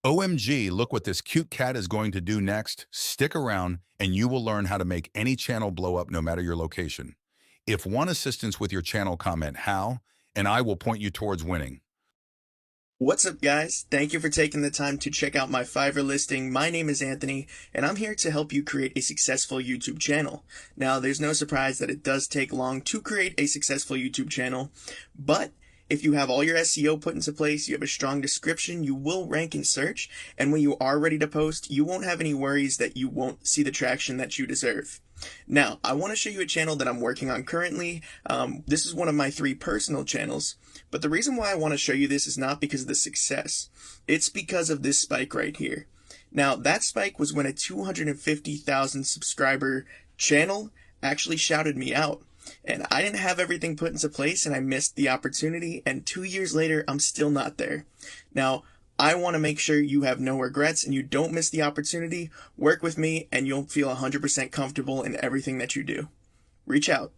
OMG, look what this cute cat is going to do next. Stick around and you will learn how to make any channel blow up no matter your location. If want assistance with your channel, comment how, and I will point you towards winning. What's up, guys? Thank you for taking the time to check out my Fiverr listing. My name is Anthony, and I'm here to help you create a successful YouTube channel. Now, there's no surprise that it does take long to create a successful YouTube channel, but if you have all your SEO put into place, you have a strong description, you will rank in search, and when you are ready to post, you won't have any worries that you won't see the traction that you deserve. Now, I want to show you a channel that I'm working on currently. This is one of my 3 personal channels, but the reason why I want to show you this is not because of the success. It's because of this spike right here. Now, that spike was when a 250,000 subscriber channel actually shouted me out. And I didn't have everything put into place and I missed the opportunity, and 2 years later, I'm still not there. Now, I want to make sure you have no regrets and you don't miss the opportunity. Work with me and you'll feel 100% comfortable in everything that you do. Reach out.